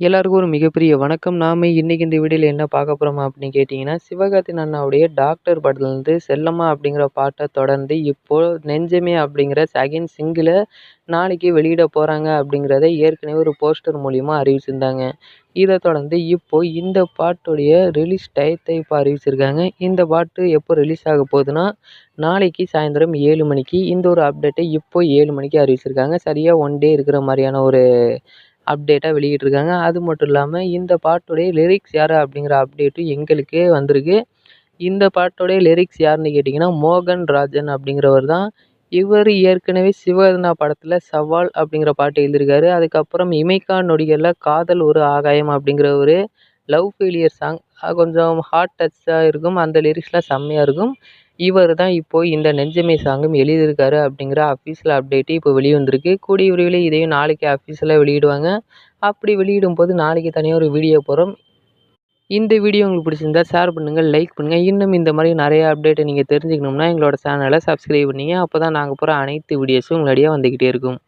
எல்லாருக்கும் ஒரு மிகப்பெரிய வணக்கம். நாம இன்னைக்கு இந்த வீடியோல என்ன பார்க்க போறோம் அப்படின்னு கேட்டீங்கன்னா, சிவகார்த்திகேயன் அண்ணாவுடைய டாக்டர் படத்துலருந்து செல்லம்மா அப்படிங்கிற பாட்ட தொடர்ந்து இப்போ நெஞ்சமே அப்படிங்கிற செகண்ட் சிங்கிள நாளைக்கு வெளியிட போறாங்க அப்படிங்கிறத ஏற்கனவே ஒரு போஸ்டர் மூலியமா அறிவிச்சிருந்தாங்க. இத தொடர்ந்து இப்போ இந்த பாட்டுடைய ரிலீஸ் டயத்த இப்போ அறிவிச்சிருக்காங்க. இந்த பாட்டு எப்போ ரிலீஸ் ஆக போகுதுன்னா, நாளைக்கு சாயந்தரம் 7 மணிக்கு இந்த ஒரு அப்டேட்ட இப்போ 7 மணிக்கு அறிவிச்சிருக்காங்க. சரியா 1 டே இருக்கிற மாரியான ஒரு அப்டேட்டா வெளியிட்டிருக்காங்க. அது மட்டும் இல்லாம இந்த பாட்டுடைய லிரிக்ஸ் யாரு அப்படிங்கிற அப்டேட்டும் எங்களுக்கே வந்திருக்கு. இந்த பாட்டோடைய லிரிக்ஸ் யாருன்னு கேட்டீங்கன்னா, மோகன் ராஜன் அப்படிங்கிறவர் தான். இவரு ஏற்கனவே சிவகர்ணா படத்துல சவால் அப்படிங்கிற பாட்டு எழுதியிருக்காரு. அதுக்கப்புறம் இமைக்கா நொடிகள்ல காதல் ஒரு ஆகாயம் அப்படிங்கிற ஒரு லவ் ஃபெயிலியர் சாங் கொஞ்சம் ஹார்ட் டச்சா இருக்கும். அந்த லிரிக்ஸ்லாம் செம்மையா இருக்கும். இவரு தான் இப்போ இந்த நெஞ்சமே சாங்கும் எழுதியிருக்காரு அப்படிங்கிற அஃபிஷியல் அப்டேட் இப்போ வெளிய வந்திருக்கு. கூடிய விரைவில இதையும் நாளைக்கு அஃபிஷியலா வெளியிடுவாங்க. அப்படி வெளியிடும்போது நாளைக்கு தனியா ஒரு வீடியோ போடுறோம். இந்த வீடியோ உங்களுக்கு பிடிச்சிருந்தா ஷேர் பண்ணுங்க, லைக் பண்ணுங்க. இன்னும் இந்த மாரி நெறைய அப்டேட்ட நீங்க தெரிஞ்சுக்கணும்னா எங்களோட சேனல சப்ஸ்கிரைப் பண்ணீங்க. அப்பதான் நாங்க போடுற அனைத்து வீடியோஸும் உங்களடியே வந்துகிட்டே இருக்கும்.